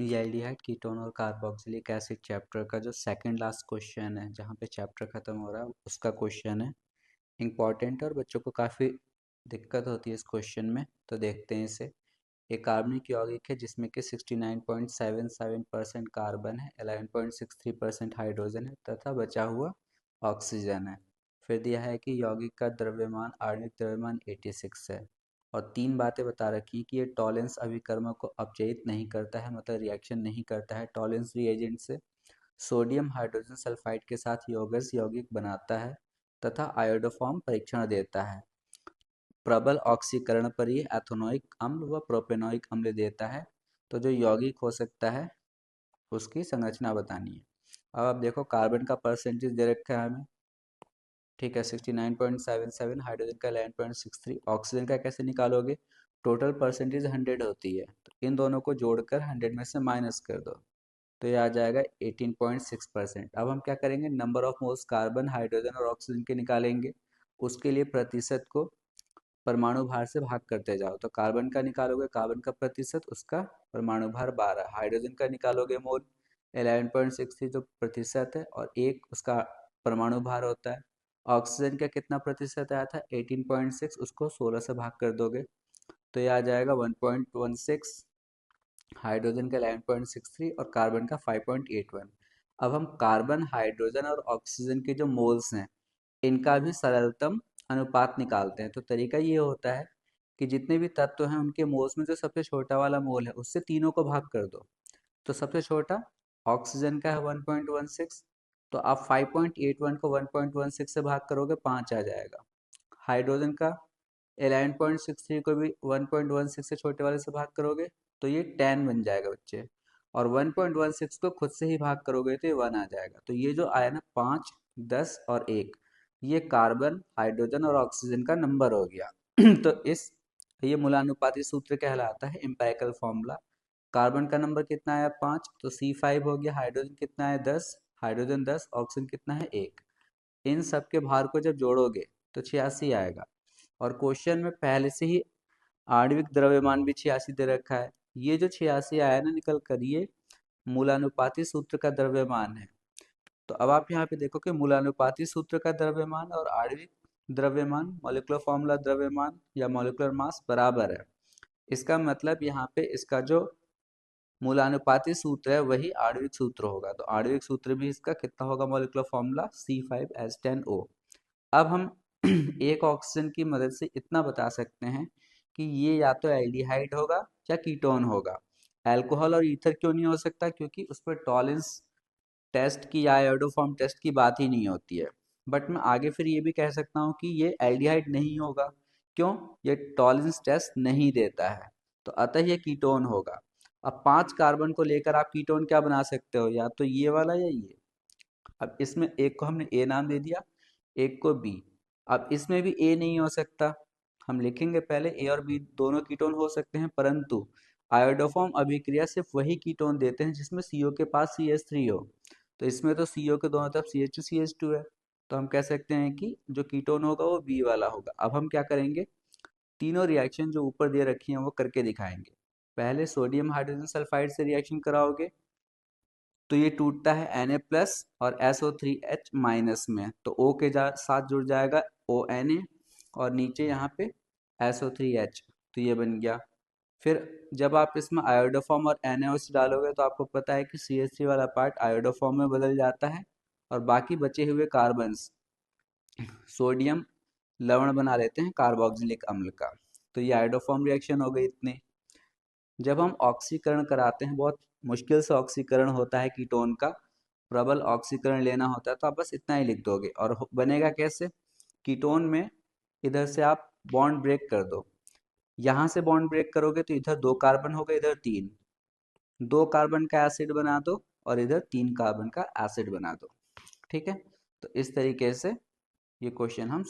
ये aldehyde ketone और carboxylic acid chapter का जो सेकंड लास्ट क्वेश्चन है, जहाँ पे चैप्टर खत्म हो रहा है उसका क्वेश्चन है। इम्पॉर्टेंट है और बच्चों को काफ़ी दिक्कत होती है इस क्वेश्चन में, तो देखते हैं इसे। एक कार्बनिक यौगिक है जिसमें कि 69.77% कार्बन है, 11.63% हाइड्रोजन है तथा बचा हुआ ऑक्सीजन है। फिर दिया है कि यौगिक का द्रव्यमान, आणविक द्रव्यमान 86 है। और तीन बातें बता रखी हैं कि ये टॉलेंस अभिकर्मक को अपचयित नहीं करता है, मतलब रिएक्शन नहीं करता है टॉलेंस रिएजेंट से। सोडियम हाइड्रोजन सल्फाइड के साथ यौगस यौगिक बनाता है तथा आयोडोफॉर्म परीक्षण देता है। प्रबल ऑक्सीकरण पर ये एथेनोइक अम्ल व प्रोपेनोइक अम्ल देता है। तो जो यौगिक हो सकता है उसकी संरचना बतानी है। अब आप देखो, कार्बन का परसेंटेज दे रखा है हमें, ठीक है, 69.77, हाइड्रोजन का 11.63, ऑक्सीजन का कैसे निकालोगे? टोटल परसेंटेज 100 होती है, तो इन दोनों को जोड़कर 100 में से माइनस कर दो, तो ये आ जाएगा 18.6%। अब हम क्या करेंगे, number of moles carbon, hydrogen और ऑक्सीजन के निकालेंगे। उसके लिए प्रतिशत को परमाणु भार से भाग करते जाओ, तो कार्बन का निकालोगे कार्बन का प्रतिशत, उसका परमाणु भार 12, हाइड्रोजन का निकालोगे मोल 11.63 जो प्रतिशत है और एक उसका परमाणु भार होता है। ऑक्सीजन का कितना प्रतिशत आया था, 18.6, उसको 16 से भाग कर दोगे तो ये आ जाएगा 1.16, हाइड्रोजन का 11.63 और कार्बन का 5.81। अब हम कार्बन, हाइड्रोजन और ऑक्सीजन के जो मोल्स हैं इनका भी सरलतम अनुपात निकालते हैं। तो तरीका ये होता है कि जितने भी तत्व हैं उनके मोल्स में जो सबसे छोटा वाला मोल है उससे तीनों को भाग कर दो। तो सबसे छोटा ऑक्सीजन का है 1.16, तो आप 5.81 को 1.16 से भाग करोगे 5 आ जाएगा। हाइड्रोजन का 11.63 को भी 1.16 से छोटे वाले से भाग करोगे तो ये 10 बन जाएगा बच्चे, और 1.16 को खुद से ही भाग करोगे तो ये 1 आ जाएगा। तो ये जो आया ना 5, 10 और 1, ये कार्बन, हाइड्रोजन और ऑक्सीजन का नंबर हो गया। तो ये मूलानुपाती सूत्र कहलाता है, एम्पिरिकल फॉर्मूला। कार्बन का नंबर कितना आया 5, तो C5 हो गया। हाइड्रोजन कितना है 10, हाइड्रोजन 10, ऑक्सीजन कितना है 1। इन सब के भार को जब जोड़ोगे तो 86 आएगा। और क्वेश्चन में पहले से ही आणविक द्रव्यमान भी 86 दे रखा है। ये जो 86 आया ना निकल कर, ये मूलानुपाती सूत्र का द्रव्यमान है। तो अब आप यहाँ पे देखो कि मूलानुपाती सूत्र का द्रव्यमान और आणविक द्रव्यमान, मॉलिक्यूलर फॉर्मूला द्रव्यमान या मॉलिक्यूलर मास बराबर है। इसका मतलब यहाँ पे इसका जो मूलानुपाती सूत्र है वही आणविक सूत्र होगा, तो आणविक सूत्र भी इसका कितना होगा, मॉलिक्यूलर फॉर्मूला C5H10O। अब हम एक ऑक्सीजन की मदद से इतना बता सकते हैं कि ये या तो एल्डिहाइड होगा या कीटोन होगा। अल्कोहल और ईथर क्यों नहीं हो सकता, क्योंकि उस पर टॉलेंस टेस्ट की या आयोडोफॉर्म टेस्ट की बात ही नहीं होती है। बट मैं आगे फिर ये भी कह सकता हूँ कि ये एल्डिहाइड नहीं होगा, क्यों, ये टॉलेंस टेस्ट नहीं देता है, तो अतः ये कीटोन होगा। अब 5 कार्बन को लेकर आप कीटोन क्या बना सकते हो, या तो ये वाला या ये। अब इसमें एक को हमने ए नाम दे दिया, एक को बी। अब इसमें भी ए नहीं हो सकता, हम लिखेंगे पहले ए और बी दोनों कीटोन हो सकते हैं, परंतु आयोडोफॉर्म अभिक्रिया सिर्फ वही कीटोन देते हैं जिसमें सीओ के पास CH3 हो। तो इसमें तो सीओ के दोनों तरफ CH2 है, तो हम कह सकते हैं कि जो कीटोन होगा वो बी वाला होगा। अब हम क्या करेंगे, तीनों रिएक्शन जो ऊपर दे रखी हैं वो करके दिखाएंगे। पहले सोडियम हाइड्रोजन सल्फाइड से रिएक्शन कराओगे तो ये टूटता है Na+ और SO3H- में, तो O के साथ जुड़ जाएगा ONA और नीचे यहाँ पे SO3H, तो ये बन गया। फिर जब आप इसमें आयोडोफॉर्म और NaOH डालोगे तो आपको पता है कि CH3 वाला पार्ट आयोडोफॉर्म में बदल जाता है और बाकी बचे हुए कार्बन्स सोडियम लवण बना लेते हैं कार्बोक्सिलिक अम्ल का। तो ये आयोडोफॉर्म रिएक्शन हो गई इतनी। जब हम ऑक्सीकरण कराते हैं, बहुत मुश्किल से ऑक्सीकरण होता है कीटोन का, प्रबल ऑक्सीकरण लेना होता है, तो आप बस इतना ही लिख दोगे। और बनेगा कैसे, कीटोन में इधर से आप बॉन्ड ब्रेक कर दो, यहाँ से बॉन्ड ब्रेक करोगे तो इधर 2 कार्बन हो गए, इधर 3, 2 कार्बन का एसिड बना दो और इधर 3 कार्बन का एसिड बना दो, ठीक है। तो इस तरीके से ये क्वेश्चन हम